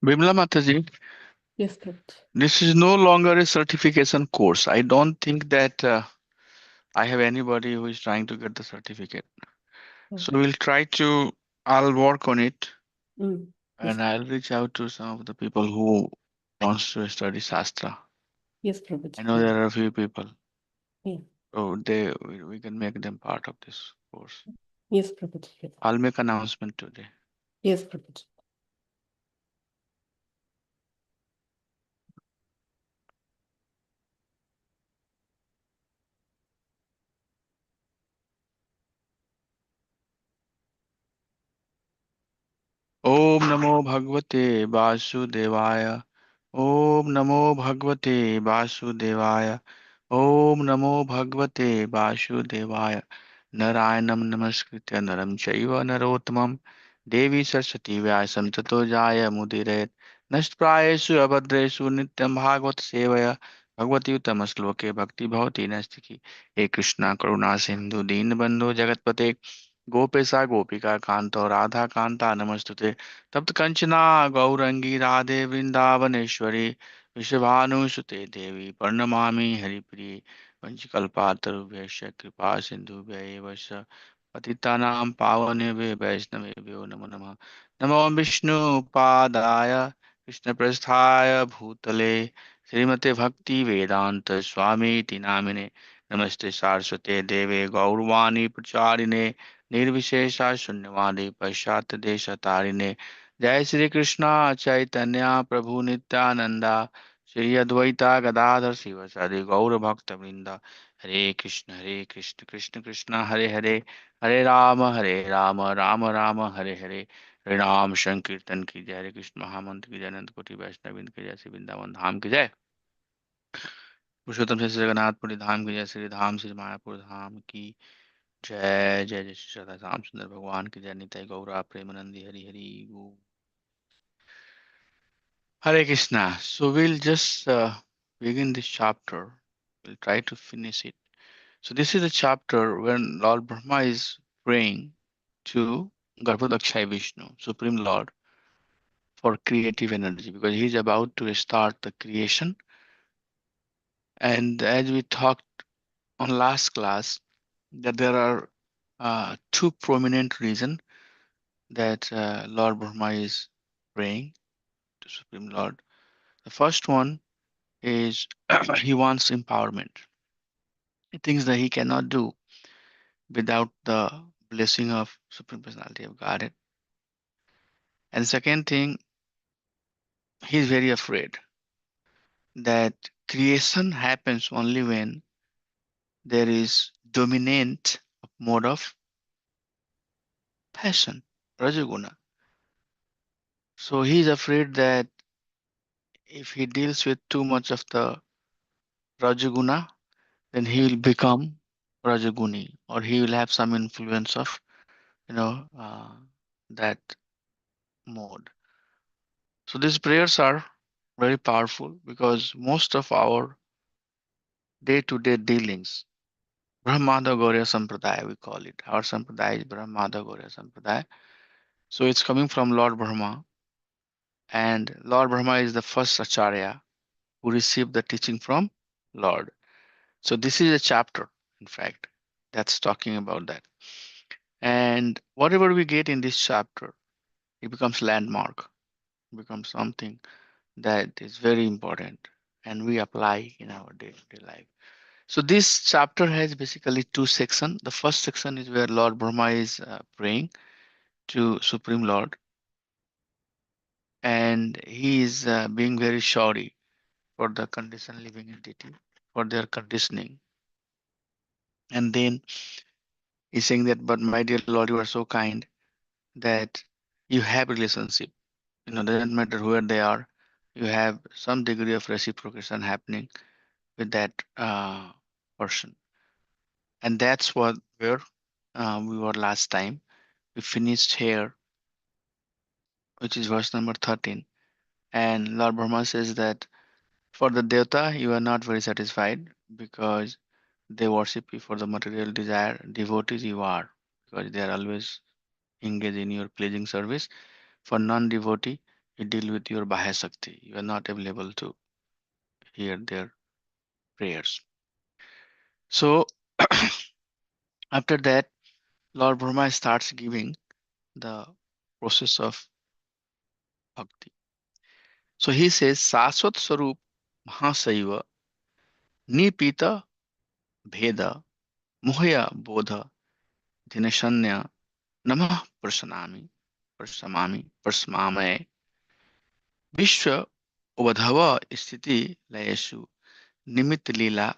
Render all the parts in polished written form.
Bimla Mataji, Yes, Prabhuji. this is no longer a certification course. I don't think that I have anybody who is trying to get the certificate. Oh, So we'll try to, I'll work on it yes, and I'll reach out to some of the people who wants to study Shastra. yes, I Prabhuji. know there are a few people, Yeah. so we can make them part of this course. Yes, Prabhuji. Yes, I'll make announcement today. yes, Prabhuji. ओम नमो भगवते वासुदेवाय। ओम नमो भगवते वासुदेवाय। ओम नमो भगवते वासुदेवाय। नारायणं नमस्कृत्य नरं चैव नरोत्तमं देवी सरस्वती व्यासं ततो जाय मुदीरयेत् नष्टप्रायेषु अभद्रेषु नित्यं भागवत सेवया भगवती उत्तमश्लोके भक्ति भवति नस्तिकी। हे कृष्णा करुणा सिंधु दीनबन्धु जगत्पते गोपेशा गोपिका कांतो राधा कांता नमस्तुते तप्त कंचना गौरंगी राधे वृंदावनेश्वरी विश्वभानुसुते देवी प्रणमामि हरिप्रिये वंशकल्पातरुभ्यश्च कृपा सिन्धुभ्य एव च पतितानां पावनेभ्यो वैष्णवेभ्यो नमो नमः। नमो विष्णुपादाय कृष्णप्रस्थाय भूतले श्रीमते भक्ति वेदांत स्वामीति नामिने नमस्ते सारस्वते देवे गौरवाणी प्रचारिणे निर्विशेषा शून्यवादी पश्चात देश तारिणे। जय श्री कृष्णा चैतन्य प्रभु नित्यानंदा श्री अद्वैता गदाधर शिवसादि गौर भक्त वृंदा। हरे कृष्ण कृष्ण कृष्ण हरे हरे हरे राम राम राम हरे हरे। हरे नाम संकीर्तन की जय। हरे कृष्ण महामंत्र की जय। अनंत कोटि वैष्णव की जय। श्री वृंदावन धाम की जय। पुरुषोत्तम श्री जगन्नाथपुरी धाम की जय। श्री धाम श्री मायापुर धाम की जय। जय जय श्री राधा श्याम सुंदर भगवान की जय। निताई गौरा प्रेमानंदी हरि हरि गो। Hare Krishna. So we'll just begin this chapter. We'll try to finish it. So this is a chapter when Lord Brahma is praying to Garbhodakshai Vishnu, Supreme Lord, for creative energy because he's about to start the creation. And as we talked on last class, that there are two prominent reasons that Lord Brahma is praying to Supreme Lord. The first one is he wants empowerment. He thinks that he cannot do without the blessing of Supreme Personality of Godhead. And the second thing, he's very afraid that creation happens only when there is dominant mode of passion, Rajaguna. So he's afraid that if he deals with too much of the Rajaguna, then he will become Rajaguni, or he will have some influence of, you know, that mode. So these prayers are very powerful because most of our day-to-day dealings, Brahmada Gaurya Sampradaya, we call it. Our Sampradaya is Brahmada Gaurya Sampradaya. So it's coming from Lord Brahma, and Lord Brahma is the first Acharya who received the teaching from Lord. So this is a chapter, in fact, that's talking about that. And whatever we get in this chapter, it becomes landmark, becomes something that is very important and we apply in our day-to-day life. So this chapter has basically two sections. The first section is where Lord Brahma is praying to Supreme Lord, and he is being very sorry for the conditioned living entity, for their conditioning. And then he's saying that, but my dear Lord, you are so kind that you have relationship. Doesn't matter where they are, you have some degree of reciprocation happening with that person. And that's what where we were last time. We finished here, which is verse number 13. And Lord Brahma says that for the Devata, you are not very satisfied because they worship you for the material desire. Devotees, you are because they are always engaged in your pleasing service. For non devotee, You deal with your Bahya Shakti. You are not available to hear their prayers. So after that, Lord Brahma starts giving the process of bhakti. So he says, Saswat Sarup Mahasaiva Nipita Bheda Mohya Bodha Dinashanya Namah Prasanami Prasmame Vishwa Ubadhava Sthiti Layeshu Nimit Lila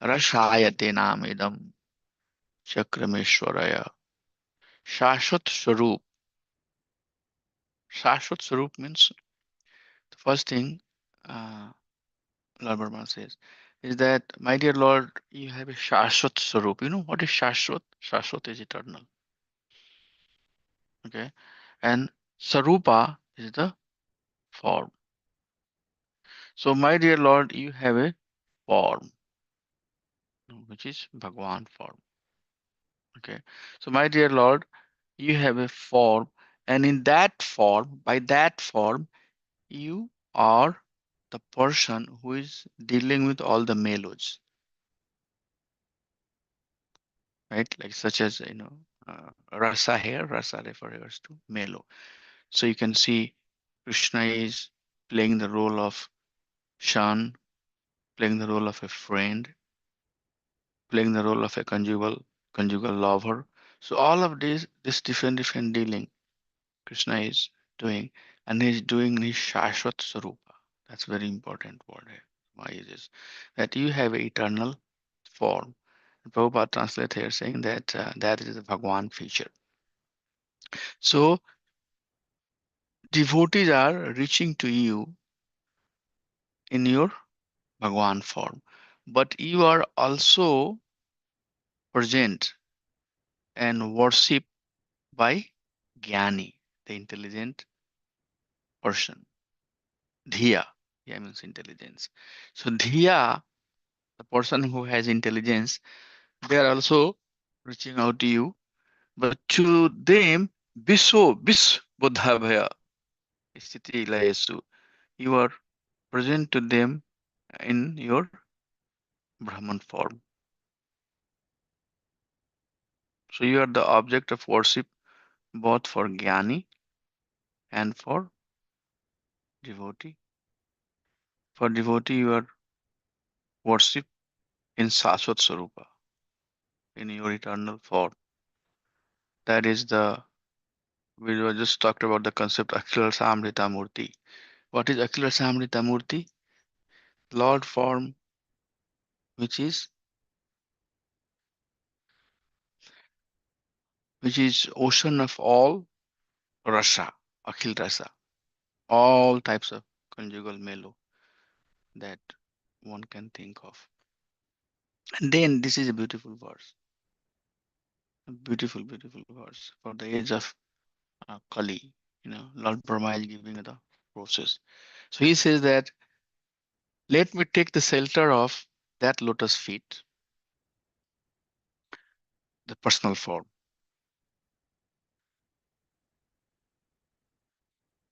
Rashayate Namidam Chakrameshwaraya Shashwat Swarup. Shashwat Swarup means the first thing uh, Lord Brahma says is that, my dear Lord, you have a Shashwat Swarup. You know what is Shashwat? Shashwat is eternal. Okay. And Sarupa is the form. So, my dear Lord, you have a form, which is Bhagwan form. Okay. So, my dear Lord, you have a form, and in that form, by that form, you are the person who is dealing with all the melos, right? Like such as rasa here, rasa refers to melo. So you can see Krishna is playing the role of Shan, playing the role of a friend, playing the role of a conjugal lover. So all of this different dealing Krishna is doing, and he's doing his Shashwat Sarupa. That's very important word here. Why is this? That you have an eternal form. Prabhupada translate here saying that that is the Bhagwan feature. So devotees are reaching to you in your Bhagwan form, but you are also present and worshipped by Jnani, the intelligent person. Dhiya, Dhiya means intelligence. So Dhiya, the person who has intelligence, they are also reaching out to you, but to them, bis buddha bhaya sthiti layesu, you are present to them in your Brahman form. So you are the object of worship both for Jnani and for devotee. For devotee, you are worship in Saswat Sarupa, in your eternal form. That is we were just talked about the concept Akhila Samrita Murti. What is Akhila Samrita Murti? Lord form, which is ocean of all rasa, Akhil rasa, all types of conjugal melo that one can think of. And then this is a beautiful verse, a beautiful verse for the age of Kali. Lord Brahma is giving the process. So he says that, let me take the shelter of that lotus feet, the personal form.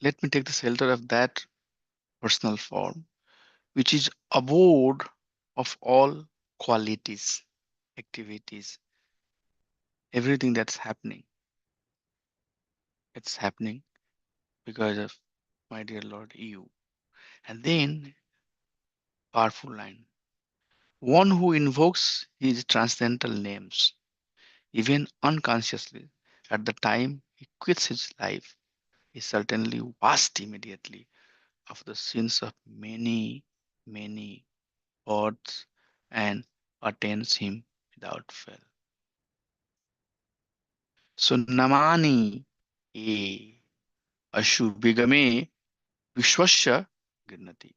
Let me take the shelter of that personal form, which is abode of all qualities, activities, everything that's happening. It's happening because of my dear Lord you. And then, powerful line. One who invokes his transcendental names, even unconsciously, at the time he quits his life, is certainly washed immediately of the sins of many births and attains him without fail. So Namani e Ashubhigame Vishwasya Girnati.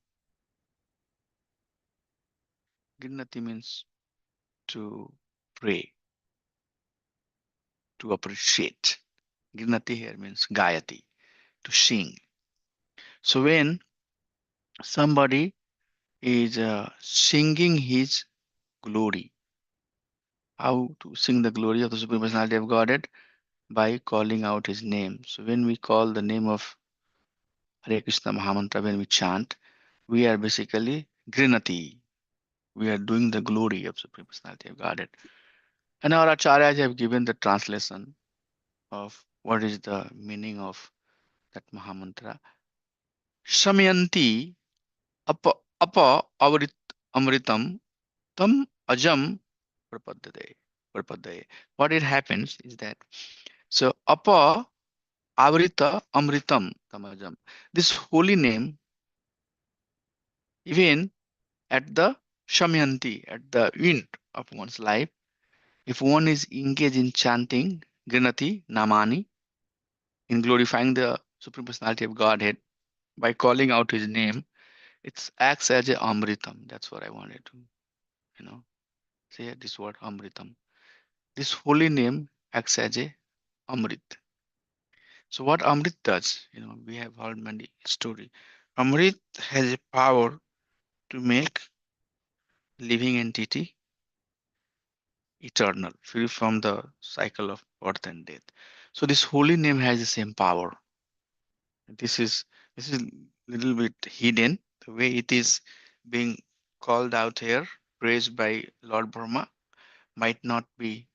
Girnati means to pray, to appreciate. Girnati here means Gayati, to sing. So when somebody is singing his glory, how to sing the glory of the Supreme Personality of Godhead? By calling out his name. So when we call the name of Hare Krishna Mahamantra, when we chant, we are basically Grinati. We are doing the glory of Supreme Personality of Godhead. And our acharyas have given the translation of what is the meaning of that Mahamantra. Shamayanti apa amritam tam ajam prapadade. Prapadade. What it happens is that so apa avrita amritam tamajam. This holy name, even at the Shamayanti, at the end of one's life, if one is engaged in chanting Grinati Namani, in glorifying the Supreme Personality of Godhead by calling out his name, it acts as a Amritam. That's what I wanted to, you know, say this word Amritam. This holy name acts as a Amrit. So what Amrit does, we have heard many story. Amrit has a power to make living entity eternal, free from the cycle of birth and death. So this holy name has the same power. This is this is little bit hidden. The way it is being called out here, praised by Lord Brahma, might not be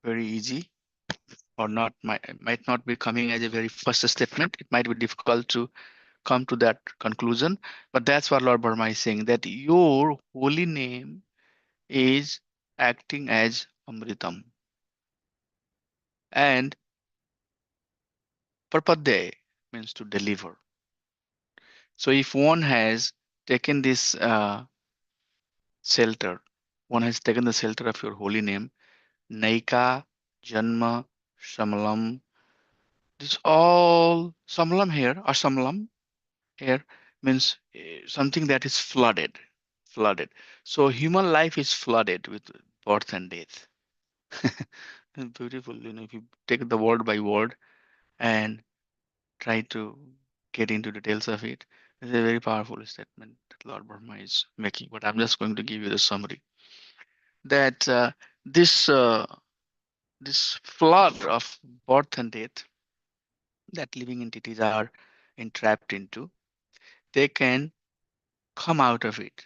very easy, or might not be coming as a very first statement. It might be difficult to come to that conclusion. But that's what Lord Brahma is saying, that your holy name is acting as Amritam. And Parpadde means to deliver. So if one has taken this shelter, one has taken the shelter of your holy name, Naika, Janma, Shamalam, this all Samalam here, or Samalam here means something that is flooded. Flooded. So human life is flooded with birth and death. It's beautiful, if you take the word by word and try to get into details of it. It's a very powerful statement that Lord Brahma is making, but I'm just going to give you the summary that this this flood of birth and death that living entities are entrapped into, they can come out of it.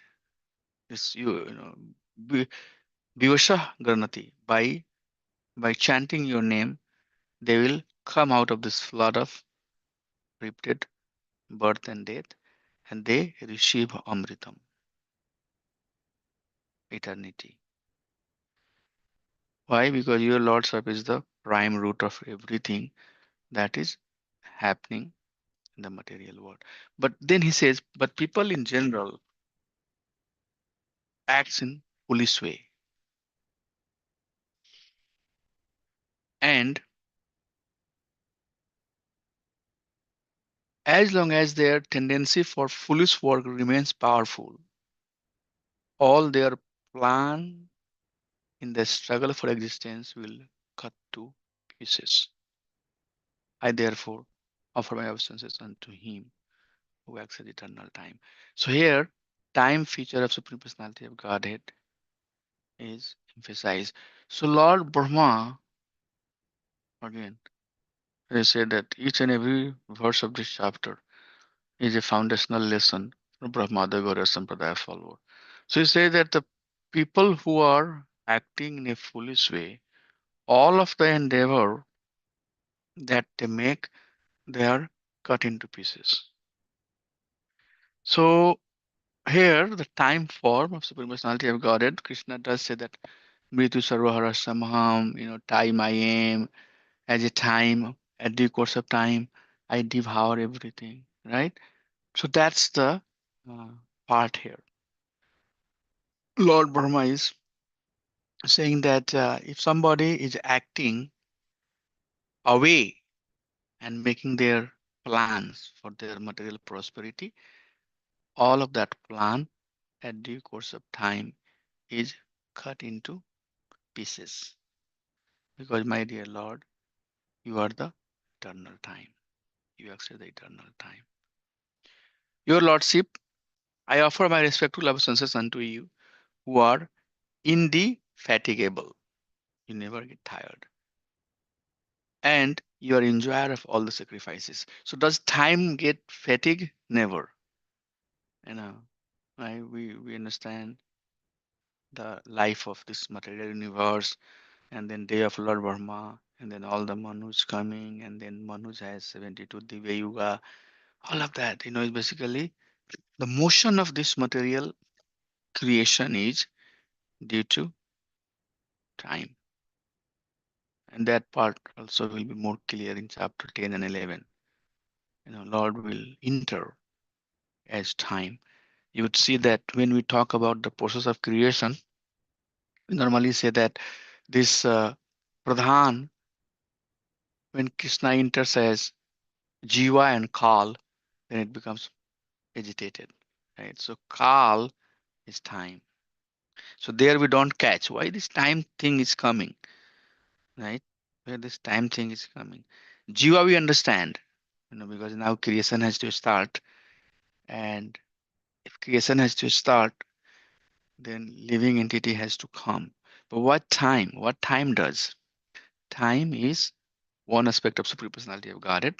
This vi- Vivasha Granati, by chanting your name, they will come out of this flood of repeated birth and death, and they receive Amritam, eternity. Why? Because your Lordship is the prime root of everything that is happening in the material world. But then he says, but people in general acts in foolish way. And as long as their tendency for foolish work remains powerful, all their plan in the struggle for existence will cut to pieces. I therefore offer my obeisances unto him who acts at eternal time. So here, time feature of Supreme Personality of Godhead is emphasized. So Lord Brahma, again, they say that each and every verse of this chapter is a foundational lesson for Brahmada Gaura Sampradaya follower. So you say that the people who are acting in a foolish way, all of the endeavor that they make, they are cut into pieces. So here, the time form of Supreme Personality of Godhead, Krishna does say that Mritu Sarvahara Samham, time I am, as a time, at the course of time, I devour everything, right? So that's the uh, part here. Lord Brahma is saying that if somebody is acting away and making their plans for their material prosperity, all of that plan at due course of time is cut into pieces. Because, my dear Lord, you are the eternal time. You accept the eternal time. Your Lordship, I offer my respectful obeisances unto you who are indefatigable. You never get tired. and you are enjoyer of all the sacrifices. So does time get fatigue? Never. You know, right? We understand the life of this material universe, and then day of Lord Brahma, and then all the Manus coming, and then Manus has 72 Divya Yuga. All of that, is basically the motion of this material creation is due to time. And that part also will be more clear in chapter 10 and 11. Lord will enter as time. You would see that when we talk about the process of creation, we normally say that this Pradhan, when Krishna enters as Jiva and Kal, then it becomes agitated. Right? So Kal is time. So there we don't catch why this time thing is coming, right? Where this time thing is coming. Jiva we understand, because now creation has to start, and if creation has to start, then living entity has to come. But what time? What time does? Time is one aspect of supreme personality of Godhead.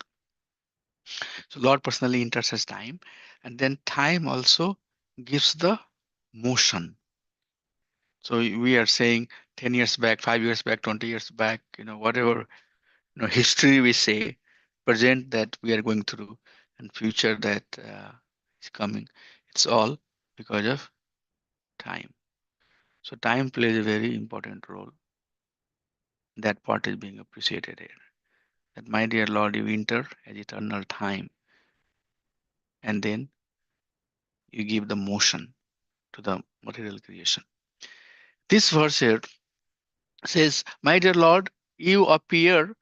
So Lord personally enters as time, and then time also gives the motion. So we are saying 10 years back, 5 years back, 20 years back, whatever history we say, present that we are going through, and future that is coming. It's all because of time. So time plays a very important role. That part is being appreciated here. That my dear Lord, you enter as eternal time, and then you give the motion to the material creation. This verse here says, my dear Lord, you appear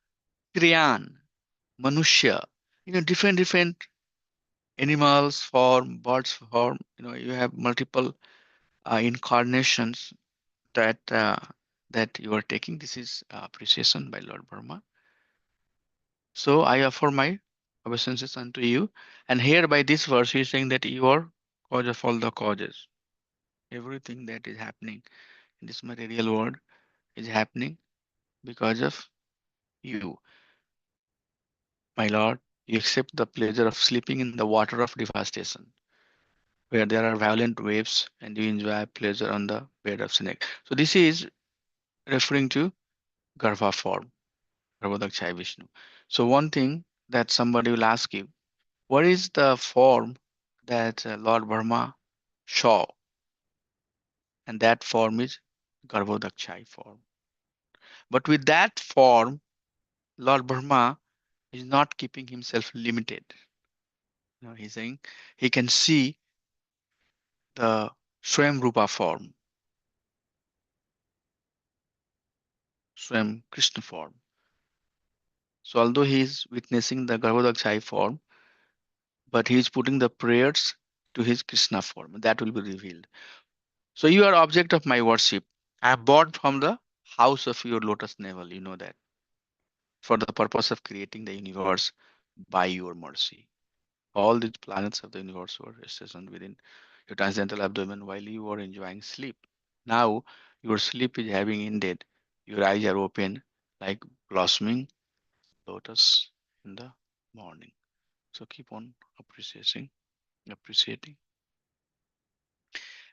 Kriyan, Manushya, different animals form, birds form, you have multiple incarnations that you are taking. This is appreciation by Lord Brahma. So I offer my obeisances unto you. And here by this verse, he is saying that you are cause of all the causes. Everything that is happening in this material world is happening because of you. My Lord, you accept the pleasure of sleeping in the water of devastation, where there are violent waves, and you enjoy pleasure on the bed of snake. So this is referring to Garbha form, Garbhodakshaya Vishnu. So one thing that somebody will ask you, what is the form that Lord Brahma saw? And that form is Garbhodakshaya form. But with that form, Lord Brahma is not keeping himself limited. He's saying he can see the Swam Rupa form, Swam Krishna form. So although he is witnessing the Garbhodakshaya form, but he is putting the prayers to his Krishna form. That will be revealed. So you are object of my worship. I have born from the house of your lotus navel. You know that. For the purpose of creating the universe by your mercy. All these planets of the universe were stationed within your transcendental abdomen while you were enjoying sleep. Now your sleep is having ended. Your eyes are open like blossoming lotus in the morning. So keep on appreciating.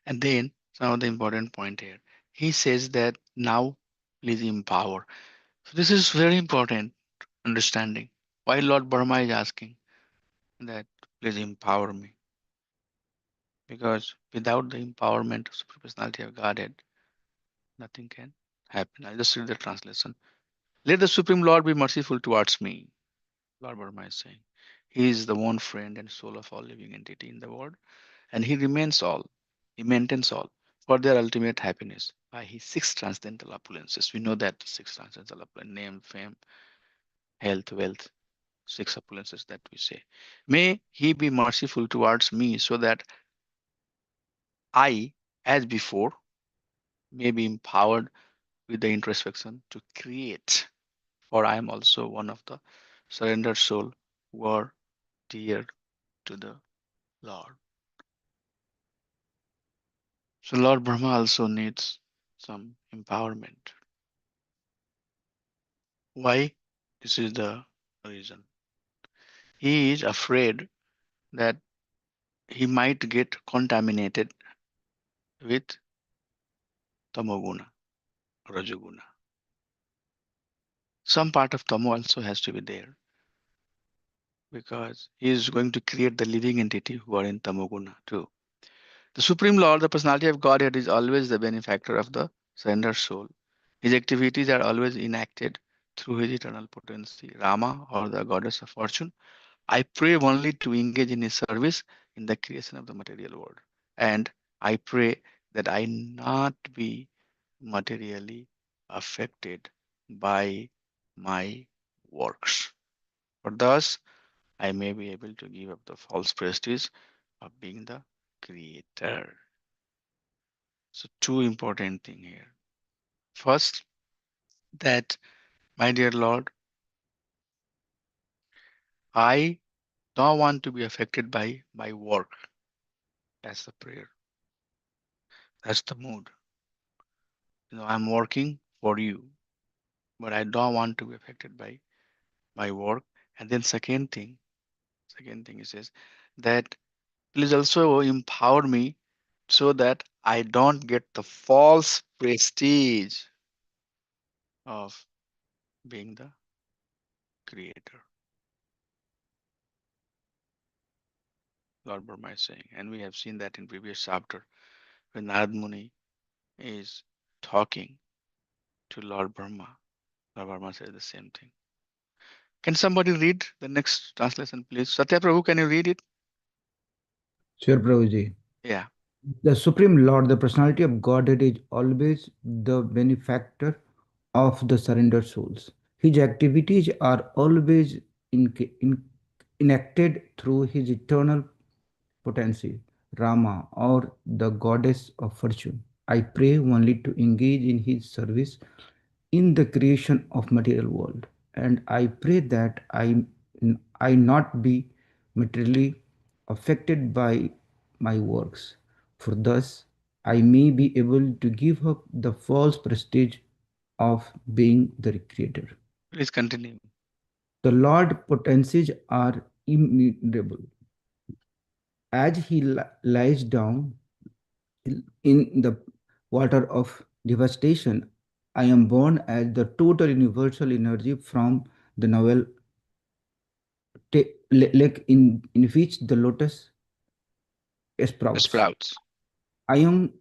And then some of the important point here. He says that now please empower. So this is very important understanding. Why Lord Burma is asking that please empower me. Because without the empowerment of Supreme Personality of Godhead, nothing can happen. I just read the translation. Let the Supreme Lord be merciful towards me. Lord Burma is saying. He is the one friend and soul of all living entity in the world, and he remains all. He maintains all for their ultimate happiness by his six transcendental opulences. We know that six transcendental opulences, name, fame, health, wealth, six opulences that we say. May he be merciful towards me so that I, as before, may be empowered with the introspection to create. For I am also one of the surrendered soul who are dear to the Lord. So Lord Brahma also needs some empowerment. Why? This is the reason. He is afraid that he might get contaminated with tamoguna, rajoguna. Some part of tamo also has to be there because he is going to create the living entity who are in tamoguna too. The Supreme Lord, the personality of Godhead, is always the benefactor of the surrendered soul. His activities are always enacted through his eternal potency, Rama or the goddess of fortune. I pray only to engage in his service in the creation of the material world. And I pray that I not be materially affected by my works. For thus I may be able to give up the false prestige of being the creator. So two important thing here. First, that my dear Lord, I don't want to be affected by my work. That's the prayer. That's the mood. I'm working for you, but I don't want to be affected by my work. And then second thing he says that please also empower me so that I don't get the false prestige of being the creator. Lord Brahma is saying, and we have seen that in previous chapter when Narad Muni is talking to Lord Brahma. Lord Brahma says the same thing. Can somebody read the next translation, please? Satya Prabhu, can you read it? Sure, Prabhuji. Yeah. The Supreme Lord, the personality of Godhead, is always the benefactor of the surrendered souls. His activities are always in, in, enacted through his eternal potency, Rama, or the goddess of fortune. I pray only to engage in his service in the creation of material world, and I pray that I not be materially affected by my works, for thus I may be able to give up the false prestige of being the creator. Please continue. The Lord potencies are immutable. As he lies down in the water of devastation, I am born as the total universal energy from the novel lake in which the lotus sprouts. Sprouts. I am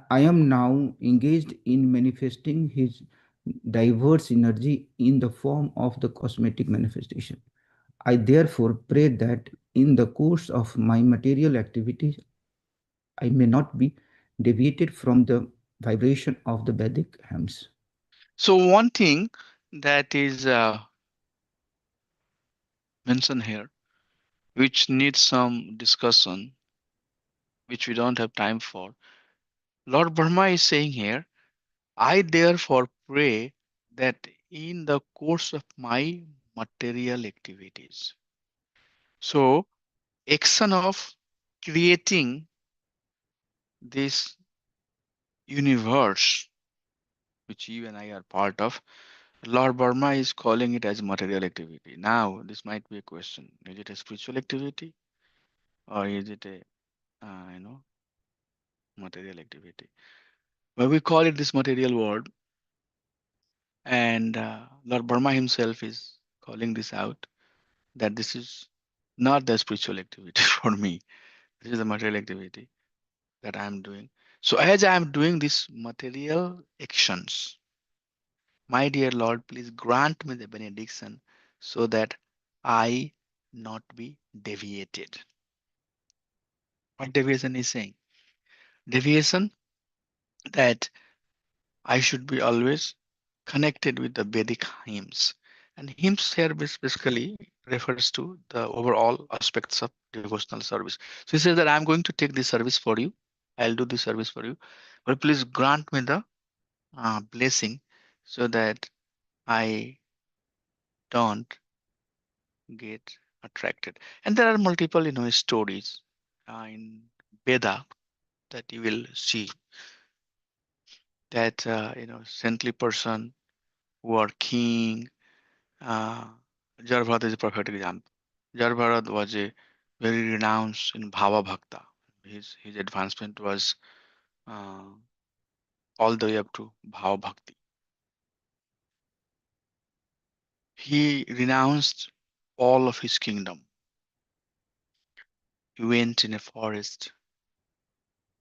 I am now engaged in manifesting his diverse energy in the form of the cosmetic manifestation. I therefore pray that in the course of my material activities, I may not be deviated from the vibration of the Vedic hymns. So one thing that is mentioned here, which needs some discussion, which we don't have time for. Lord Brahma is saying here, I therefore pray that in the course of my material activities. So action of creating this universe, which you and I are part of, Lord Burma is calling it as material activity. Now, this might be a question: is it a spiritual activity or is it a material activity? But we call it this material world, and Lord Burma himself is calling this out that this is not the spiritual activity for me. This is the material activity that I am doing. So as I am doing these material actions, my dear Lord, please grant me the benediction so that I not be deviated. What deviation is saying? Deviation that I should be always connected with the Vedic hymns. And hymns here basically refers to the overall aspects of devotional service. So he says that I'm going to take this service for you. I'll do this service for you. But please grant me the blessing so that I don't get attracted. And there are multiple, stories in Veda that you will see that, saintly person who are king, Uh, Jarabharata is a perfect example. Jarabharata was a very renounced in Bhava Bhakta. His advancement was uh, all the way up to Bhava Bhakti. He renounced all of his kingdom. He went in a forest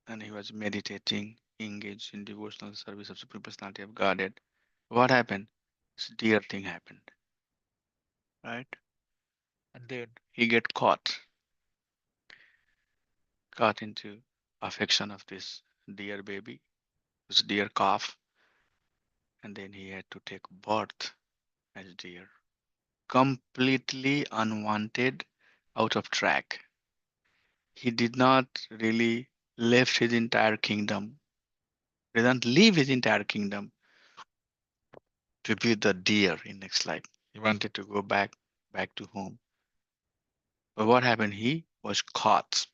and he was meditating, engaged in devotional service of Supreme Personality of Godhead. What happened? This dear thing happened, right? And then he get caught into affection of this dear baby, this dear calf, and then he had to take birth as deer. Completely unwanted, out of track. He did not really left his entire kingdom, didn't leave his entire kingdom to be the deer in next life. He wanted to go back to home. But what happened? He was caught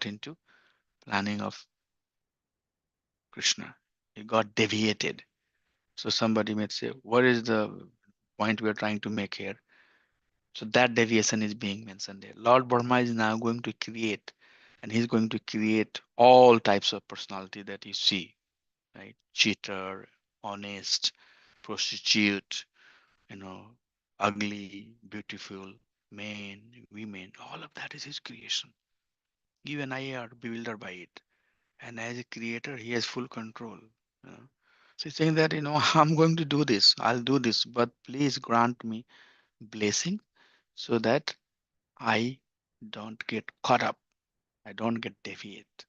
into planning of Krishna. He got deviated. So somebody might say, what is the point we are trying to make here? So that deviation is being mentioned there. Lord Burma is now going to create, and he's going to create all types of personality that you see, right? Cheater, honest, prostitute, you know, ugly, beautiful, men, women, all of that is his creation. You and I are bewildered by it. And as a creator, he has full control. You know. So he's saying that, I'm going to do this, I'll do this, but please grant me blessing so that I don't get caught up. I don't get deviate.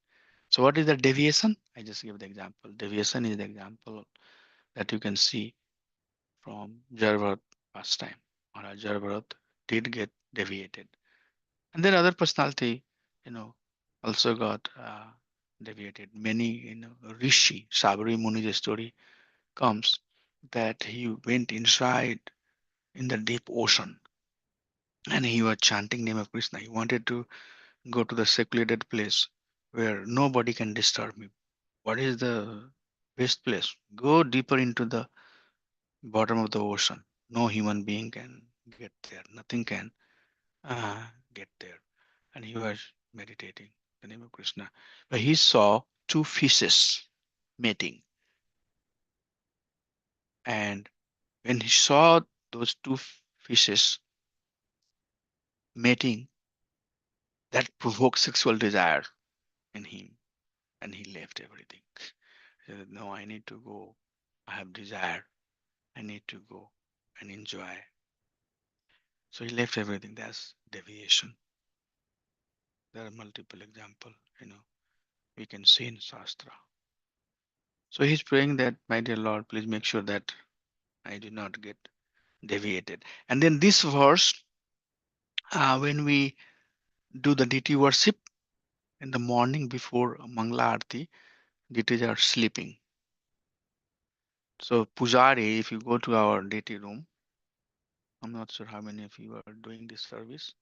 So what is the deviation? I just give the example. Deviation is the example that you can see from Jarvat past time. Maharaj Jarvat did get deviated. And then other personality, you know, also got deviated. Many, Rishi, Sabri Muni's story comes that he went inside in the deep ocean and he was chanting name of Krishna. He wanted to go to the secluded place where nobody can disturb me. What is the best place? Go deeper into the bottom of the ocean. No human being can get there. Nothing can get there. And he was meditating the name of Krishna. But he saw two fishes mating. And when he saw those two fishes mating, that provoked sexual desire in him. And he left everything. He said, no, I need to go. I have desire. I need to go and enjoy. So he left everything. That's deviation. There are multiple examples, we can see in Shastra. So he's praying that, my dear Lord, please make sure that I do not get deviated. And then this verse, when we do the deity worship in the morning before Mangala Arati, deities are sleeping. So Pujari, if you go to our deity room, I'm not sure how many of you are doing this service,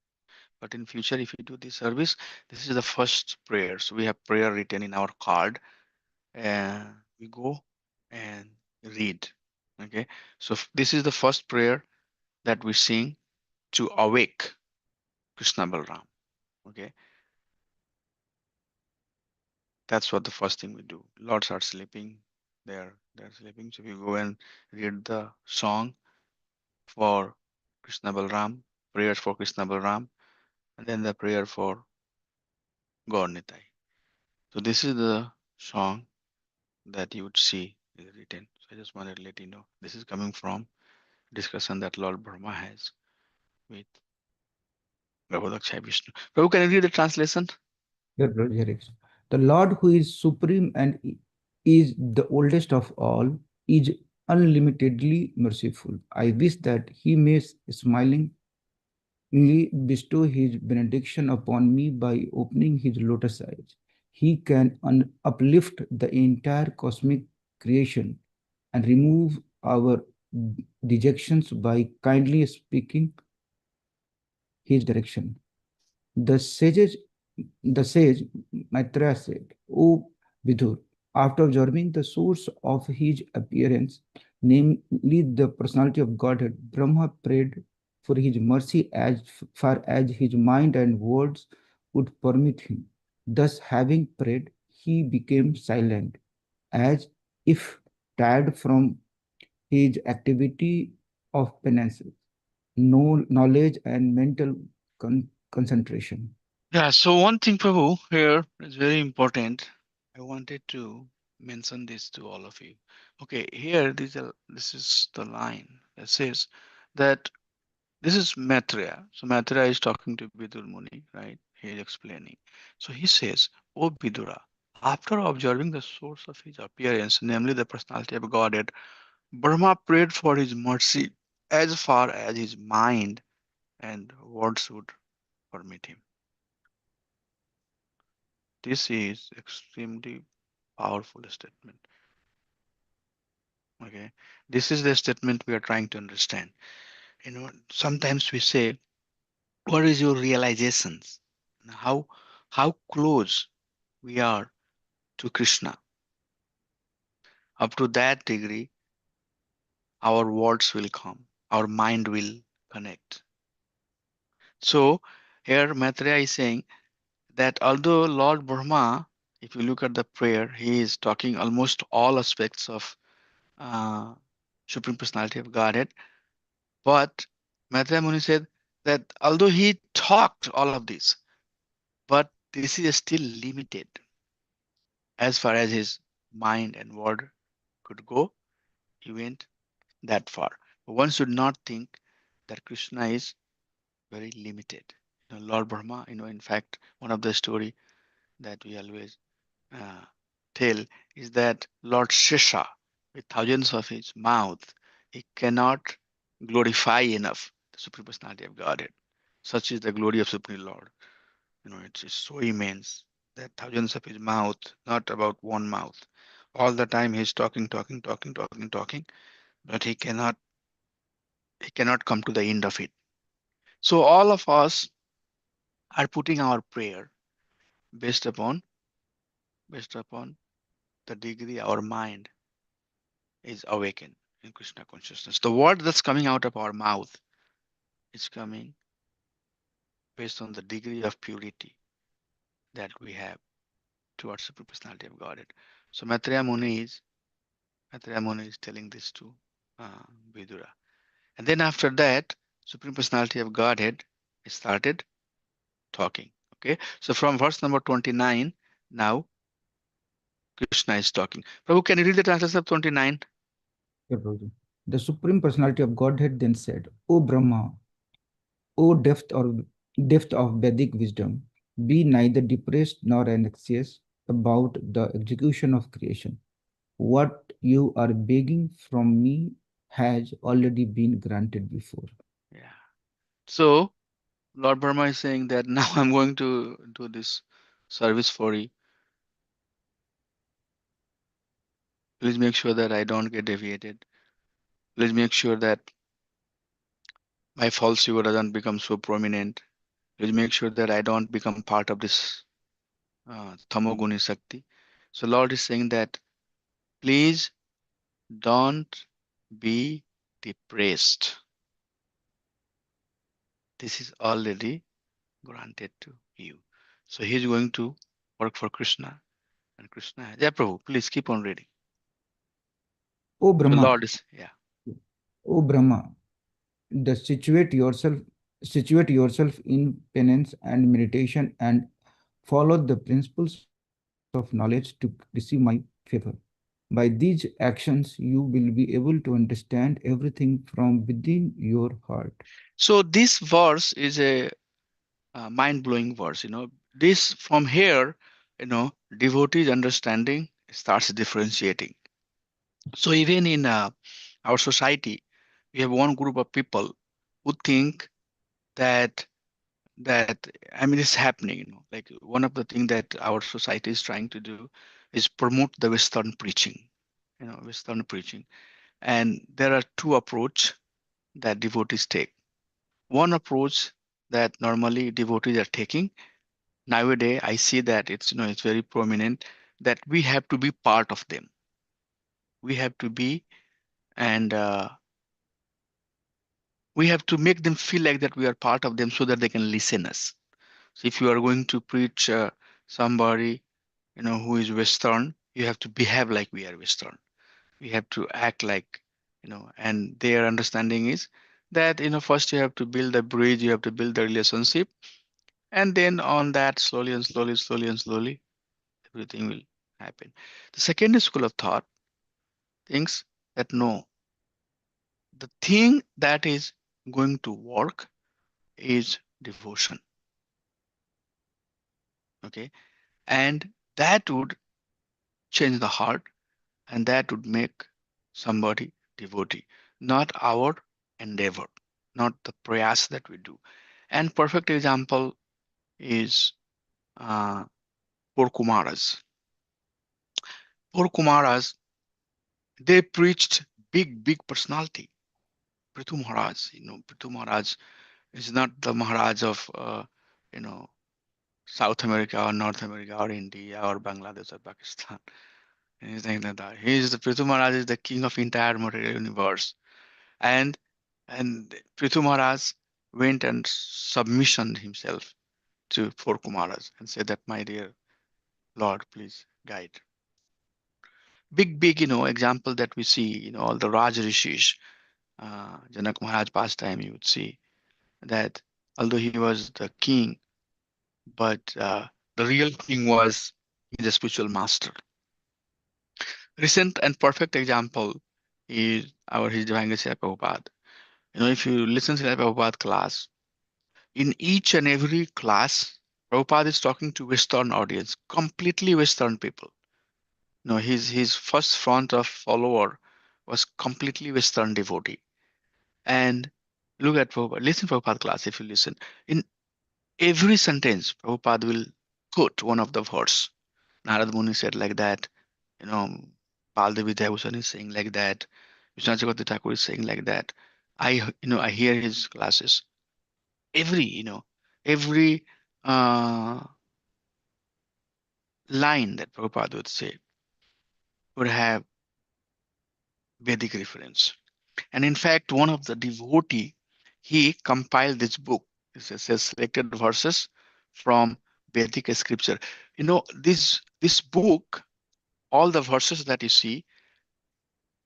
but in future, if you do this service, this is the first prayer. So we have prayer written in our card. We go and read. Okay. So this is the first prayer that we sing to awake Krishna Balram. Okay. That's what the first thing we do. Lords are sleeping. They're sleeping. So we go and read the song for Krishna Balram, prayers for Krishna Balram, and then the prayer for Gaur Nitai. So this is the song that you would see is written. So I just wanted to let you know this is coming from discussion that Lord Brahma has with Prabhupada Vishnu. Prabhu, can you read the translation? Your projects. The Lord who is supreme and is the oldest of all is unlimitedly merciful. I wish that he may smilingly bestow his benediction upon me by opening his lotus eyes. He can uplift the entire cosmic creation and remove our dejections by kindly speaking his direction. The sages, the sage Maitreya said, O Vidhur, after observing the source of his appearance, namely the personality of Godhead. Brahma prayed for his mercy as far as his mind and words would permit him. Thus, having prayed, he became silent, as if tired from his activity of penance, no knowledge, and mental concentration. Yeah, so one thing, Prabhu, here is very important. I wanted to mention this to all of you. Okay, here this is the line that says that this is Maitreya. So Maitreya is talking to Vidur Muni, right? He is explaining. So he says, O Vidura, after observing the source of his appearance, namely the personality of Godhead, Brahma prayed for his mercy as far as his mind and words would permit him. This is extremely powerful statement. Okay, this is the statement we are trying to understand. Sometimes we say, what is your realizations? How close we are to Krishna? Up to that degree, our words will come, our mind will connect. So here Maitreya is saying that although Lord Brahma, if you look at the prayer, he is talking almost all aspects of uh, Supreme Personality of Godhead. But Maitreya Muni said that although he talked all of this, but this is still limited as far as his mind and word could go. He went that far. But one should not think that Krishna is very limited. Lord Brahma, in fact, one of the story that we always uh, tell is that Lord Shesha, with thousands of his mouth, he cannot glorify enough the Supreme Personality of Godhead. Such is the glory of Supreme Lord. It's so immense that thousands of his mouth, not about one mouth. All the time he's talking, talking, talking, talking, talking, but he cannot come to the end of it. So all of us are putting our prayer based upon based upon the degree our mind is awakened in Krishna consciousness. The word that's coming out of our mouth is coming based on the degree of purity that we have towards the personality of Godhead. So Maitreya Muni is telling this to uh, Vidura. And then after that, Supreme Personality of Godhead started talking. Okay. So from verse number 29, now Krishna is talking. Prabhu, can you read the translation of 29? Yeah, Prabhuji. The Supreme Personality of Godhead then said, O Brahma, O depth of Vedic wisdom, be neither depressed nor anxious about the execution of creation. What you are begging from me has already been granted before. Yeah. So Lord Brahma is saying that now I'm going to do this service for you. Please make sure that I don't get deviated. Please make sure that my false ego doesn't become so prominent. Please make sure that I don't become part of this tamoguni sakti. So Lord is saying that please don't be depressed. This is already granted to you. So he's going to work for Krishna. And Krishna, yeah, Prabhu, please keep on reading. O So Brahma, Lord is, yeah. O Brahma, the situate yourself in penance and meditation and follow the principles of knowledge to receive my favor. By these actions, you will be able to understand everything from within your heart. So this verse is a mind-blowing verse. This from here, devotees understanding starts differentiating. So even in our society, we have one group of people who think that that I mean it's happening. Like one of the things that our society is trying to do is promote the Western preaching. Western preaching, and there are two approach that devotees take. One approach that normally devotees are taking nowadays, I see that it's very prominent that we have to be part of them. We have to be And we have to make them feel like that we are part of them so that they can listen us. So if you are going to preach somebody, who is Western, you have to behave like we are Western. We have to act like, and their understanding is that, first you have to build a bridge, you have to build the relationship, and then on that, slowly and slowly, slowly and slowly, everything will happen. The second school of thought thinks that no, the thing that is going to work is devotion. Okay. And that would change the heart, and that would make somebody devotee, not our endeavor, not the prayas that we do. And perfect example is uh, poor Kumaras. Poor Kumaras, they preached big personality. Prithu Maharaj, Prithu Maharaj is not the Maharaj of, you know, South America or North America or India or Bangladesh or Pakistan. Anything like that. He is the Prithu Maharaj is the king of entire material universe. And and Prithu Maharaj went and submissioned himself to four Kumaras and said that, my dear Lord, please guide. Big, example that we see, all the Raj Rishis, Janak Maharaj pastime, you would see that although he was the king, but the real king was the spiritual master. Recent and perfect example is our His Divine Grace Srila Prabhupada. If you listen to Srila Prabhupada class, in each and every class, Prabhupada is talking to Western audience, completely Western people. His first front of follower was completely Western devotee. And look at Prabhupada, listen to Prabhupada class if you listen. In every sentence, Prabhupada will quote one of the verse. Narad Muni said like that, you know, Baldevi Devushan is saying like that, Vishwanath Chakravarti Thakur is saying like that. I hear his classes. Every uh, line that Prabhupada would say would have Vedic reference. And in fact, one of the devotee, he compiled this book. It says selected verses from Vedic scripture. This book, all the verses that you see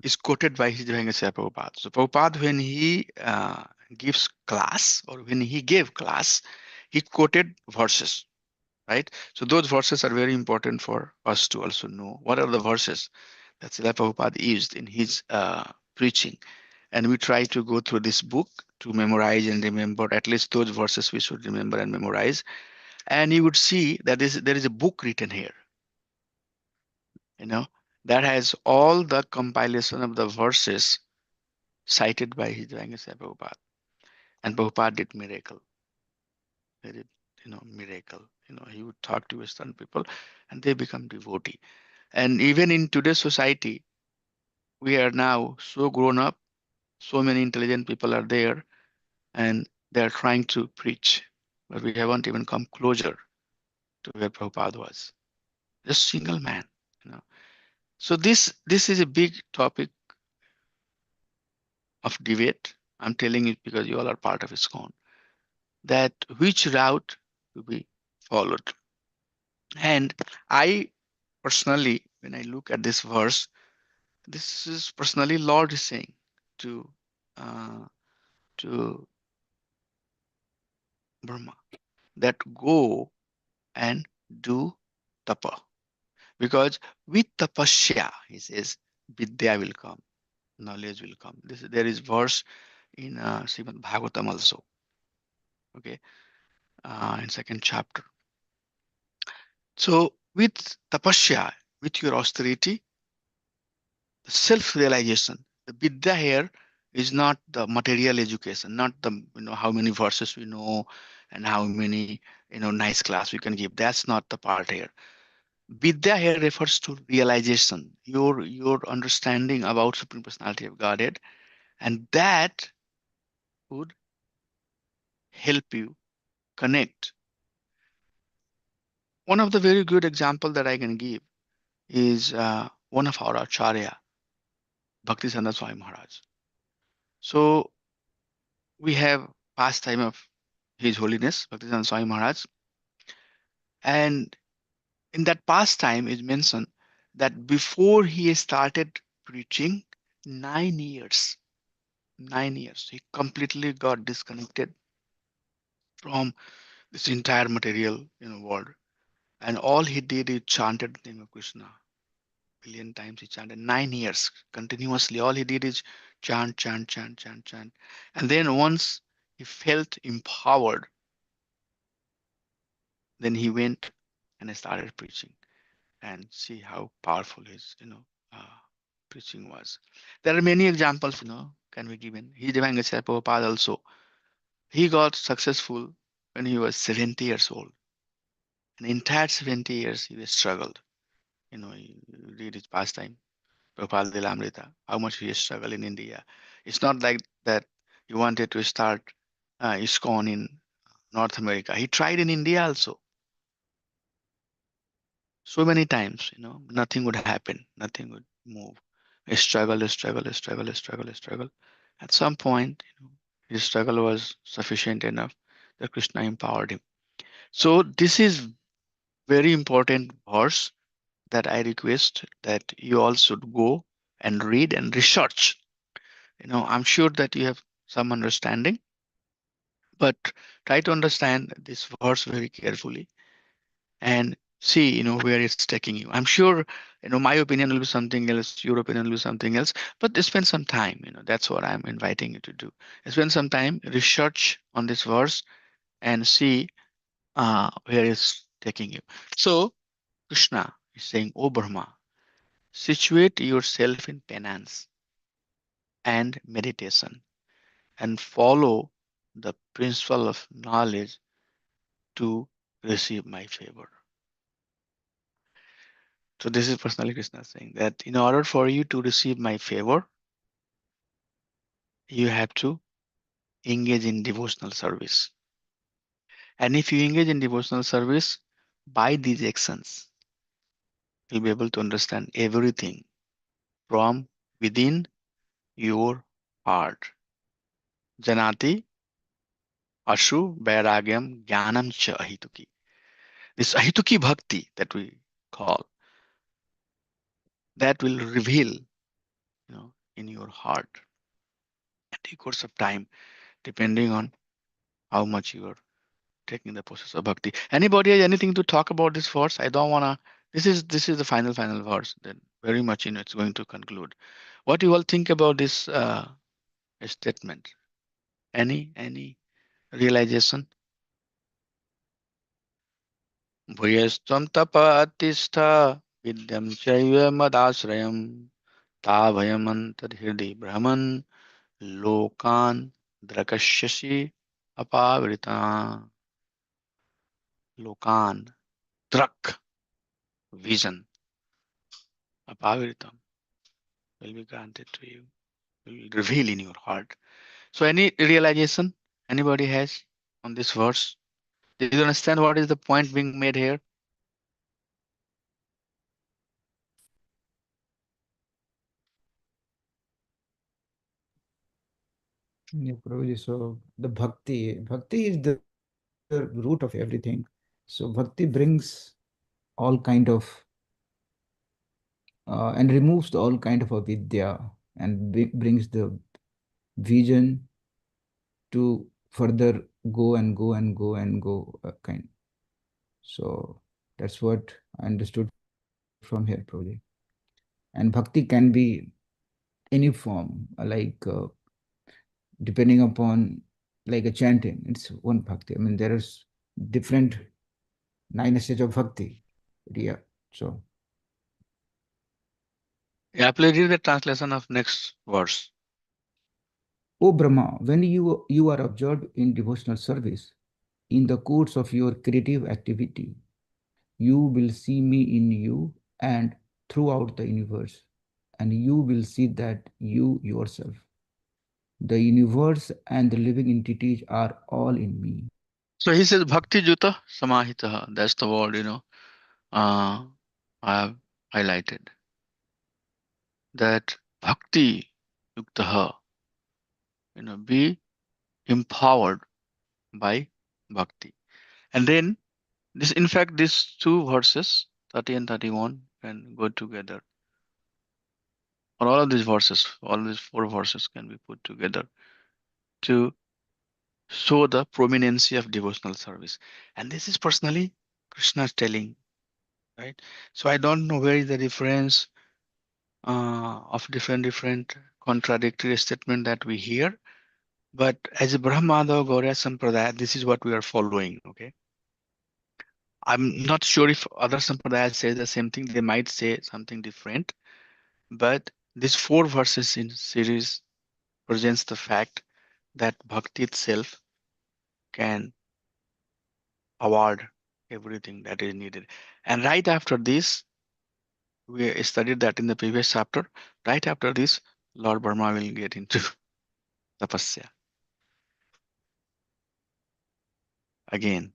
is quoted by His Divine Grace Prabhupada. So Prabhupada, when he gives class or when he gave class, he quoted verses, right? So those verses are very important for us to also know what are the verses that Srila Prabhupada used in his preaching. And we try to go through this book to memorize and remember at least those verses we should remember and memorize. And you would see that there is a book written here, you know, that has all the compilation of the verses cited by His Divine Grace Prabhupada. And Prabhupada did miracle. He did, miracle. He would talk to Western people and they become devotee. And even in today's society, we are now so grown up, so many intelligent people are there, and they are trying to preach, but we haven't even come closer to where Prabhupada was. Just single man, you know. So this is a big topic of debate. I'm telling you because you all are part of ISKCON, that which route to be followed. And I personally, when I look at this verse, this is personally Lord is saying to uh, to Brahma that go and do tapa. Because with tapasya, he says, vidya will come, knowledge will come. There is verse in Srimad Bhagavatam also, okay, in second chapter. So with tapasya, with your austerity, the self-realization, the vidya here is not the material education, not the how many verses we know and how many nice class we can give. That's not the part here. Vidya here refers to realization, your understanding about Supreme Personality of Godhead, and that would help you connect. One of the very good example that I can give is one of our acharya, Bhaktisiddhanta Swami Maharaj. So we have pastime of His Holiness Bhaktisiddhanta Swami Maharaj, and in that pastime is mentioned that before he started preaching, 9 years, 9 years, he completely got disconnected from this entire material world, and all he did is chanted the name of Krishna. Billion times he chanted 9 years continuously. All he did is chant, chant, chant, chant, chant. And then once he felt empowered, then he went and started preaching. And see how powerful his uh, preaching was. There are many examples can be given. He Divine Gacchari Prabhupada also. He got successful when he was 70 years old. An entire 70 years he struggled. He did his pastime. Prabhupada Lilamrita, how much he struggled in India. It's not like that he wanted to start ISKCON in North America. He tried in India also. So many times, nothing would happen, nothing would move. He struggle, struggle, struggle, struggle, struggle. At some point, his struggle was sufficient enough that Krishna empowered him. So this is very important verse that I request that you all should go and read and research. I'm sure that you have some understanding, but try to understand this verse very carefully and see where it's taking you. I'm sure my opinion will be something else, your opinion will be something else, but spend some time. That's what I'm inviting you to do. Spend some time, research on this verse, and see where it's taking you. So Krishna is saying, "O Brahma, situate yourself in penance and meditation and follow the principle of knowledge to receive my favor." So this is personally Krishna saying that in order for you to receive my favor, you have to engage in devotional service. And if you engage in devotional service, by these actions, you'll be able to understand everything from within your heart. Janati ashu vairagyam jnanam cha ahituki. This ahituki bhakti that we call, that will reveal in your heart at the course of time, depending on how much you are taking the process of bhakti. Anybody has anything to talk about this verse? I don't wanna. This is the final verse. Then very much it's going to conclude. What you all think about this statement? Any realization? Bhuyastam tapatistha vidyam chaiva madasrayam tavayam antadhirdi brahman lokan drakashyasi apavrita. Lokan, drak, vision, apavritam will be granted to you, will reveal in your heart. So any realization anybody has on this verse? Do you understand what is the point being made here? Yeah, Prabhuji. So the bhakti is the root of everything. So bhakti brings all kind of and removes all kind of avidya and brings the vision to further go and go and go and go kind. So that's what I understood from here, Prabhuji. And bhakti can be any form, depending upon like a chanting. It's one bhakti. I mean, there is different nine stages of bhakti. Yeah. So, Yeah, please read the translation of next verse. O Brahma, when you are absorbed in devotional service, in the course of your creative activity, you will see me in you and throughout the universe, and you will see that you yourself, the universe and the living entities are all in me. So he says bhakti juta samahita. That's the word I have highlighted. That bhakti yuktaha, be empowered by bhakti. And then this, in fact, these two verses, 30 and 31, can go together. Or all of these verses, all these four verses can be put together to show the prominency of devotional service. And this is personally Krishna telling, right? So I don't know where is the difference of different contradictory statement that we hear. But as a Brahmada Gaurya Sampradaya, this is what we are following. Okay. I'm not sure if other Sampradayas say the same thing. They might say something different. But these four verses in series presents the fact that bhakti itself can award everything that is needed. And right after this, we studied that in the previous chapter. Right after this, Lord Brahma will get into tapasya again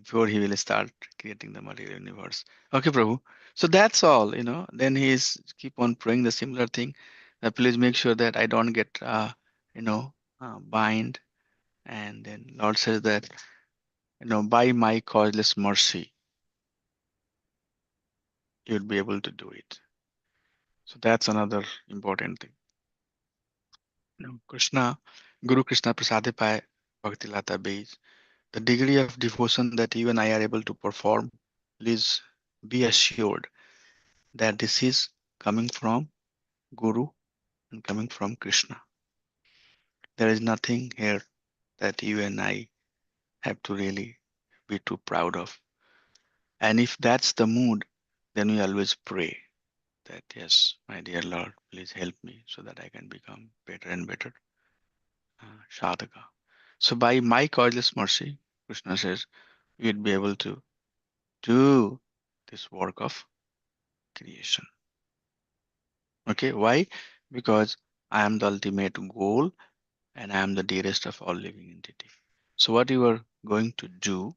before he will start creating the material universe. Okay, Prabhu. So that's all, Then he is keep on praying the similar thing. Please make sure that I don't get, bind. And then Lord says that, by my causeless mercy, you'll be able to do it. So that's another important thing. Krishna, Guru Krishna Prasade Pai Bhakti Lata Beij. The degree of devotion that you and I are able to perform, please be assured that this is coming from Guru and coming from Krishna. There is nothing here that you and I have to really be too proud of. And if that's the mood, then we always pray that, yes, my dear Lord, please help me so that I can become better and better sadhaka. So by my causeless mercy, Krishna says, you'd be able to do this work of creation. Okay, why? Because I am the ultimate goal and I am the dearest of all living entity. So what you are going to do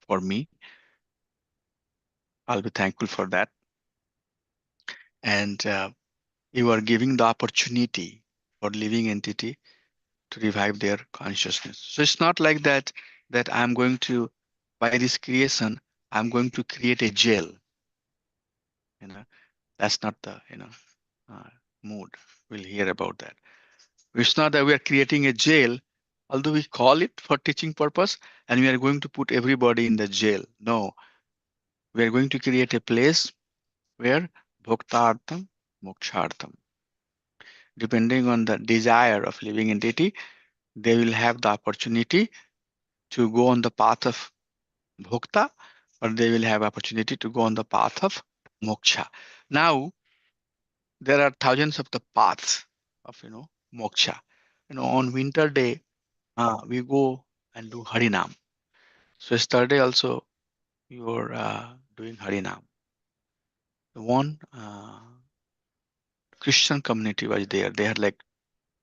for me, I'll be thankful for that. And you are giving the opportunity for living entity to revive their consciousness. So it's not like that I'm going to, by this creation, I'm going to create a jail. You know, that's not the uh, mood. We'll hear about that. It's not that we are creating a jail, although we call it for teaching purpose, and we are going to put everybody in the jail. No, we are going to create a place where bhoktartham, mokshartham, depending on the desire of living entity, they will have the opportunity to go on the path of bhokta, or they will have opportunity to go on the path of moksha. Now, there are thousands of the paths of moksha. On winter day, we go and do harinam. So yesterday also we were doing harinam. The one Christian community was there. They had like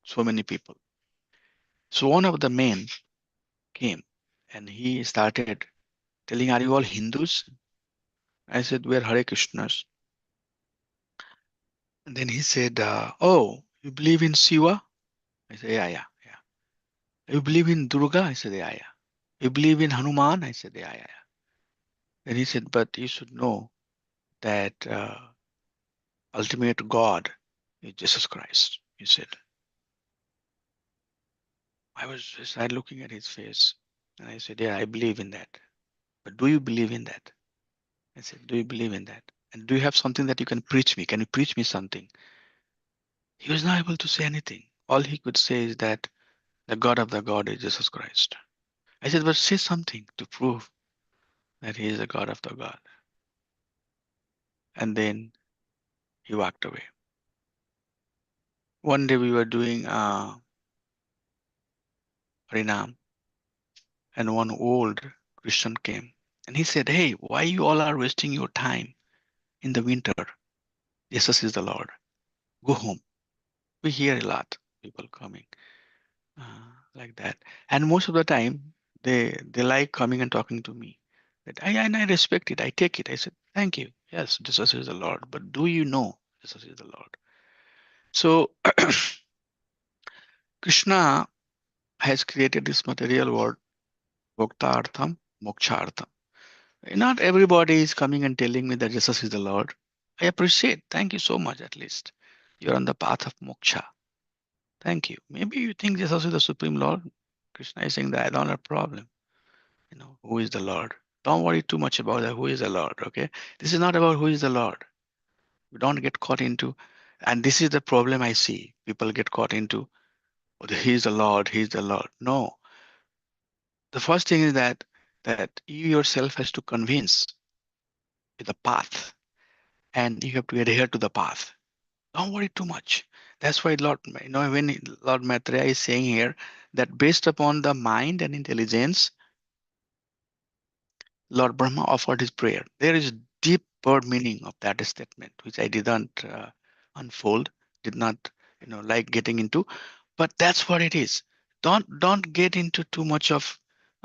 so many people. So one of the men came and he started telling, "Are you all Hindus?" I said, "We're Hare Krishnas." And then he said, "Oh, you believe in Shiva?" I said, "Yeah, yeah, yeah." "You believe in Durga?" I said, "Yeah, yeah." "You believe in Hanuman?" I said, "Yeah, yeah, yeah." Then he said, "But you should know that ultimate God is Jesus Christ." He said. I was just looking at his face and I said, "Yeah, I believe in that. But do you believe in that?" I said, "Do you believe in that? And do you have something that you can preach me? Can you preach me something?" He was not able to say anything. All he could say is that the God of the God is Jesus Christ. I said, "But say something to prove that he is the God of the God." And then he walked away. One day we were doing Harinam, and one old Christian came and he said, "Hey, why you all are wasting your time in the winter? Jesus is the Lord. Go home." We hear a lot people coming like that, and most of the time they like coming and talking to me. That and I respect it. I take it. I said, "Thank you. Yes, Jesus is the Lord. But do you know Jesus is the Lord?" So Krishna has created this material world, Bhokta Moksha. Not everybody is coming and telling me that Jesus is the Lord. I appreciate. Thank you so much, at least. You're on the path of moksha. Thank you. Maybe you think Jesus is the Supreme Lord. Krishna is saying that I don't have a problem. Who is the Lord? Don't worry too much about that. Who is the Lord? Okay. This is not about who is the Lord. We don't get caught into, and this is the problem I see. People get caught into, oh, he is the Lord, he is the Lord. No. The first thing is that you yourself has to convince the path, and you have to adhere to the path. Don't worry too much. That's why Lord, when Lord Maitreya is saying here that based upon the mind and intelligence, Lord Brahma offered his prayer. There is deeper meaning of that statement, which I didn't unfold, did not, like getting into, but that's what it is. Don't get into too much of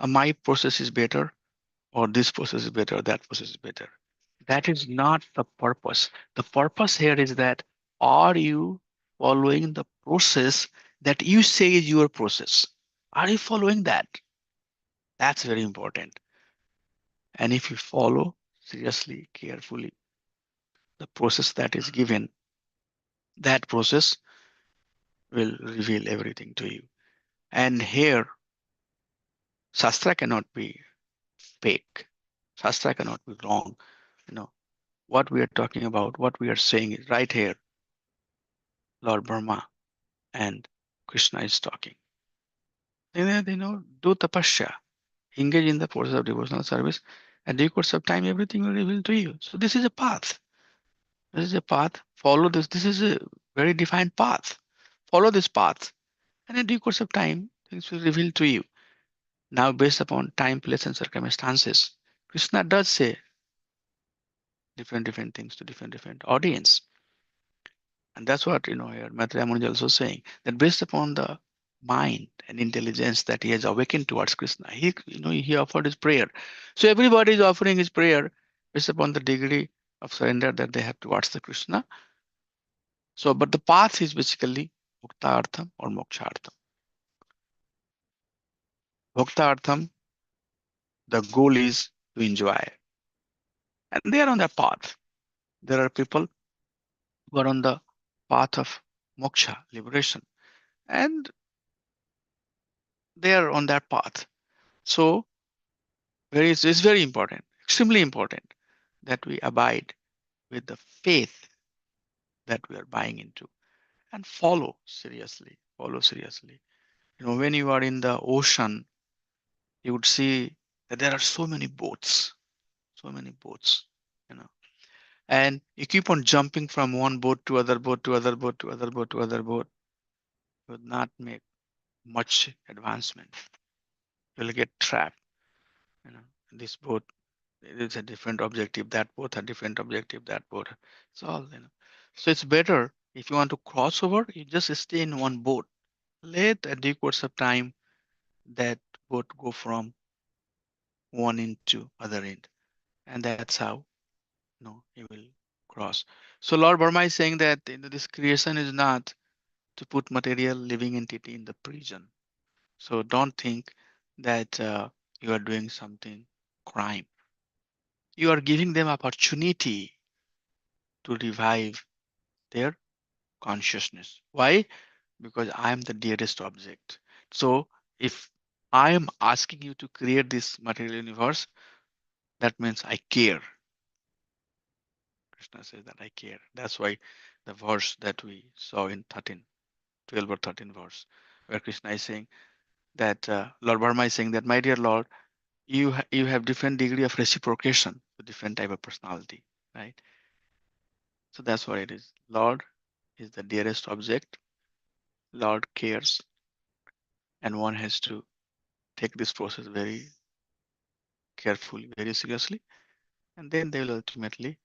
my process is better or this process is better, that process is better. That is not the purpose. The purpose here is that are you following the process that you say is your process? Are you following that? That's very important. And if you follow seriously, carefully, the process that is given, that process will reveal everything to you. And here, Shastra cannot be fake. Shastra cannot be wrong. You know, what we are talking about, what we are saying is right here, Lord Brahma and Krishna is talking. Do tapasya, engage in the process of devotional service, and due course of time, everything will reveal to you. So this is a path. This is a path. Follow this. This is a very defined path. Follow this path, and in due course of time, things will reveal to you. Now, based upon time, place, and circumstances, Krishna does say different things to different audience. And that's what here Maitreya Muni is also saying that based upon the mind and intelligence that he has awakened towards Krishna, he offered his prayer. So everybody is offering his prayer based upon the degree of surrender that they have towards the Krishna. So, but the path is basically Mukta or Moksha. Bhakta the goal is to enjoy, and they are on that path. There are people who are on the path of moksha, liberation, and they are on that path. So it's very important, extremely important that we abide with the faith that we are buying into and follow seriously. Follow seriously. When you are in the ocean, you would see that there are so many boats, you know, and you keep on jumping from one boat to other boat to other boat to other boat to other boat. You would not make much advancement. You'll get trapped. This boat it's a different objective, that both are different objective, that boat. It's all. So it's better if you want to cross over, you just stay in one boat. Let at due course of time that boat go from one end to other end. And that's how you will cross. So Lord Burma is saying that this creation is not to put material living entity in the prison. So don't think that you are doing something crime. You are giving them opportunity to revive their consciousness. Why? Because I am the dearest object. So if I am asking you to create this material universe, that means I care. Krishna says that I care. That's why the verse that we saw in 12 or 13 verse, where Krishna is saying that Lord Brahma is saying that, my dear Lord, you have different degree of reciprocation with different type of personality, right? So that's what it is. Lord is the dearest object. Lord cares, and one has to take this process very carefully, very seriously, and then they will ultimately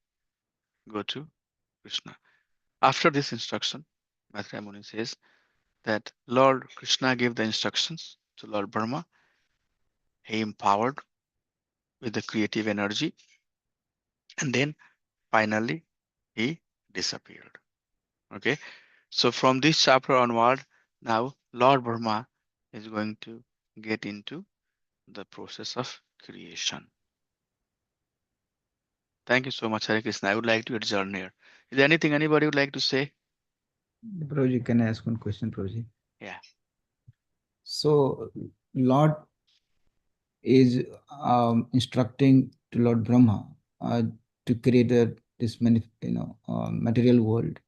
go to Krishna. After this instruction, Maitreya Muni says that Lord Krishna gave the instructions to Lord Brahma. He empowered with the creative energy, and then finally he disappeared. Okay, So from this chapter onward, now Lord Brahma is going to get into the process of creation. Thank you so much, Hare Krishna. I would like to adjourn here. Is there anything anybody would like to say? Prabhuji, can I ask one question, Prabhuji? Yeah. So, Lord is instructing to Lord Brahma to create this material world.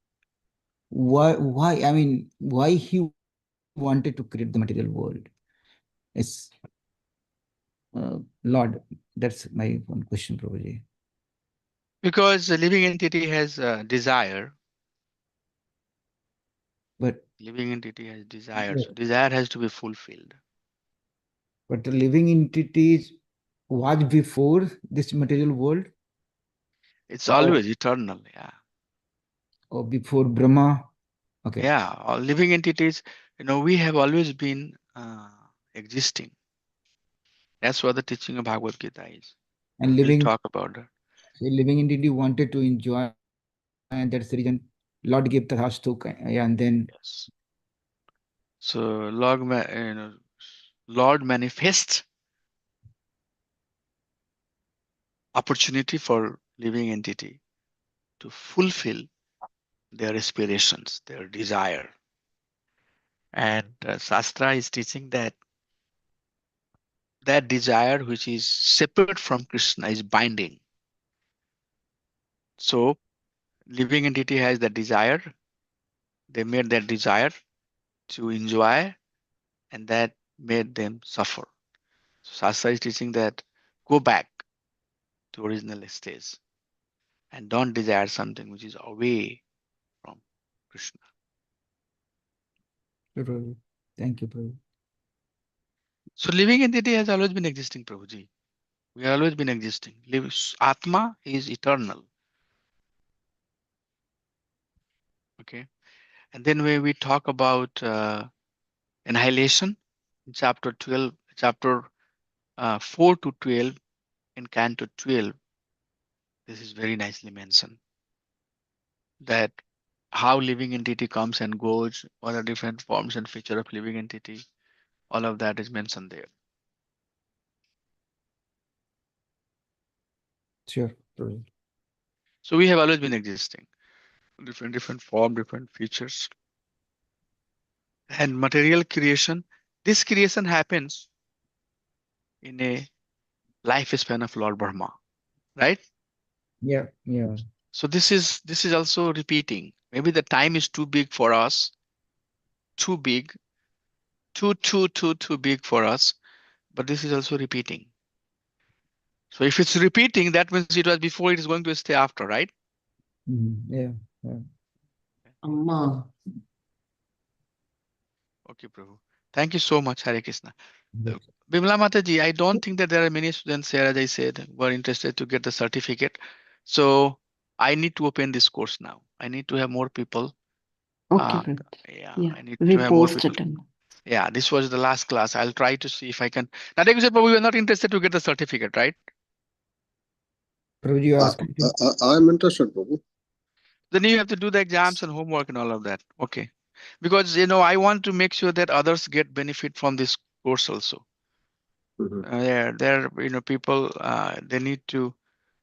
Why? I mean, why he wanted to create the material world? It's Lord. That's my one question, Prabhuji. Because the living entity has desire. But Living entity has desire. yeah, So desire has to be fulfilled. but the living entities was before this material world It's or always eternal. Yeah. before Brahma. Okay, Yeah. All living entities, we have always been existing. That's what the teaching of Bhagavad Gita is. and We'll living talk about that. a living entity wanted to enjoy, and that's the reason Lord gave Tathastu, yeah, and then Yes. So Lord manifests opportunity for living entity to fulfill their aspirations, their desire. And Shastra is teaching that that desire which is separate from Krishna is binding. So living entity has the desire, they made that desire to enjoy, and that made them suffer. So Shastra is teaching that go back to original stage and don't desire something which is away from Krishna. Prabhu. Thank you, Prabhu. So living entity has always been existing, Prabhuji. We have always been existing. Atma is eternal. Okay. And then when we talk about annihilation in chapter 12, chapter 4 to 12 in Canto 12, this is very nicely mentioned that how living entity comes and goes, what are different forms and feature of living entity, all of that is mentioned there. Sure, Prabhu. So we have always been existing, different form, different features. And material creation, this creation happens in a lifespan of Lord Brahma, right? Yeah, yeah. So this is also repeating. Maybe the time is too big for us, too big, too big for us, but this is also repeating. So if it's repeating, that means it was before, it is going to stay after, right? Yeah, yeah. Amma. Okay, Prabhu. Thank you so much, Hare Krishna. Yes. Bimla Mataji, I don't think that there are many students here, as I said, who are interested to get the certificate. So I need to open this course now. I need to have more people. Okay, Uh, Prabhuji. yeah, Yeah, I need we to have more post people. it in. Yeah, this was the last class. I'll try to see if I can. Now, like you said, but we were not interested to get the certificate, right? Prabhu, you I, ask I, me. I'm interested, Prabhu. Then you have to do the exams and homework and all of that. Okay. Because, I want to make sure that others get benefit from this course also. Mhm. People, they need to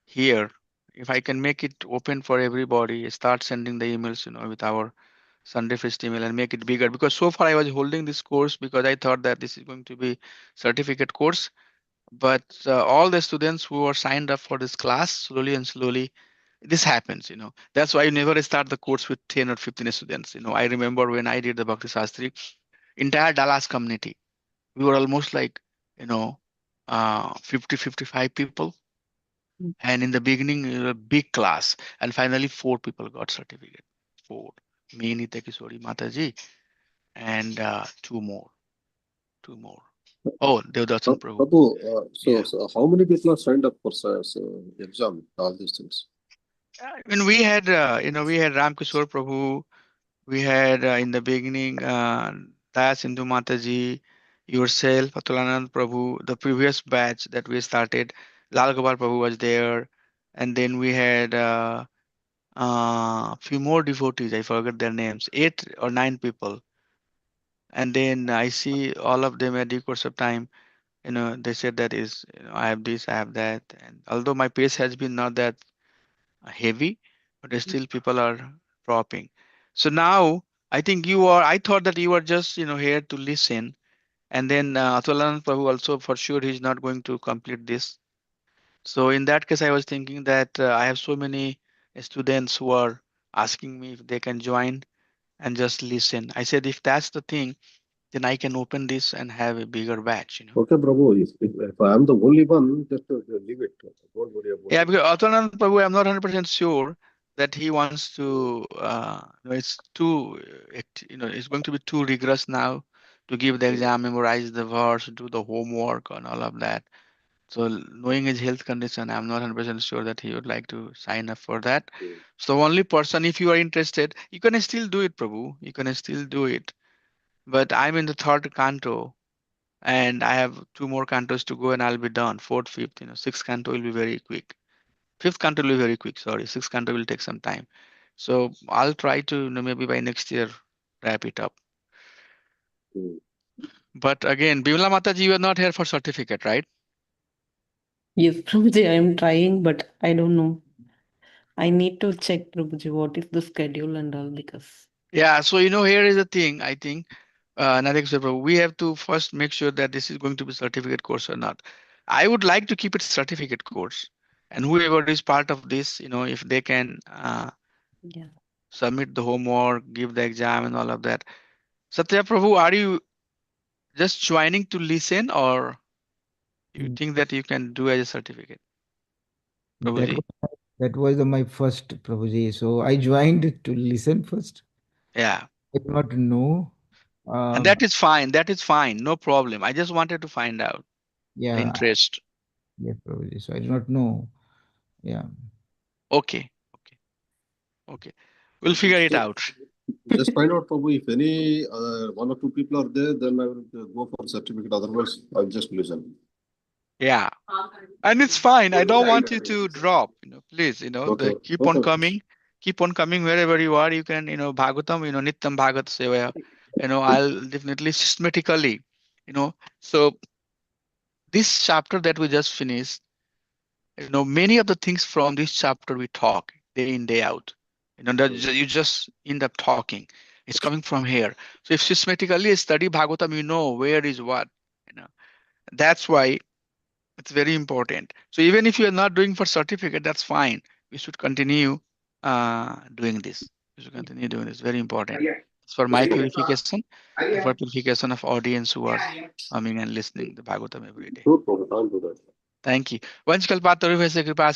hear. If I can make it open for everybody, start sending the emails, with our Sunday Fest email and make it bigger. Because so far I was holding this course because I thought that this is going to be certificate course. But all the students who are signed up for this class, slowly and slowly, this happens. That's why you never start the course with 10 or 15 students. I remember when I did the Bhakti Shastri, entire Dallas community, we were almost like, 50, 55 people. Mm. And in the beginning, a big class. And finally, 4 people got certificate. Four. Me, Nitya Kishori Mataji, and two more. Two more. Oh, Devdasan Prabhu. Prabhu, Yeah. so how many people are signed up for exam, all these things? When we had Ramkishore Prabhu, we had in the beginning Daya Sindhu Mataji, yourself, Atulanand Prabhu, the previous batch that we started, Lal Gopal Prabhu was there, and then we had few more devotees. I forget their names, 8 or 9 people. And then I see all of them at the course of time. They said that is, I have this, I have that. And although my pace has been not that heavy, but still people are dropping. So now I think I thought that you are just, here to listen. And then Atulanand Prabhu also for sure he's not going to complete this. So in that case, I was thinking that I have so many students who are asking me if they can join and just listen. I said, if that's the thing, then I can open this and have a bigger batch. Okay, Prabhu, if I am the only one, just leave it. Don't worry about Yeah, it. because Atmanand Prabhu, I'm not 100% sure that he wants to, it's too, it's going to be too rigorous now to give the Mm, exam, memorize the verse, do the homework and all of that. So knowing his health condition, I'm not 100% sure that he would like to sign up for that. mm, So only person, if you are interested, you can still do it, Prabhu. You can still do it. But I'm in the third canto and I have 2 more cantos to go and I'll be done. Fourth, fifth, sixth canto will be very quick. Fifth canto will be very quick. Sorry, sixth canto will take some time. So I'll try to, maybe by next year wrap it up. mm. But again, Bimala Mataji, you are not here for certificate, right? Yes, Prabhuji, I am trying, but I don't know. I need to check, Prabhuji, what is the schedule and all because. Yeah. So here is the thing. I think, Narek Sir Prabhu, we have to first make sure that this is going to be certificate course or not. I would like to keep it certificate course, and whoever is part of this, if they can Yeah. submit the homework, give the exam, and all of that. Satya Prabhu, are you just joining to listen, or you Mm, think that you can do as a certificate, That Prabhuji? was, that was my first Prabhuji. So I joined to listen first. Yeah, I did not know. and Uh, that is fine. That is fine. No problem. I just wanted to find out the yeah, interest. yeah, Prabhuji. So I do not know. Yeah. Okay, okay, okay. We'll figure it So, out. just find out, Prabhu, if any one or two people are there, then I will go for certificate. Otherwise, I'll just listen. Yeah, and it's fine. I don't want you to drop. Please. Okay, The okay. keep on coming wherever you are. You can, Bhagavatam. Nityam Bhagat Sevaya. I'll definitely systematically. You know, so this chapter that we just finished. Many of the things from this chapter we talk day in day out. That Mm, you just end up talking. It's coming from here. So if systematically study Bhagavatam, you know where is what. You know that's why it's very important. So even if you are not doing for certificate, that's fine. We should continue doing this. We should continue doing this. Very important. It's for my purification and for purification of audience who are coming and listening the Bhagavatam every day. sure, Prabhu, I'll do that. Thank you. Vanchkalpataru Vese Kripa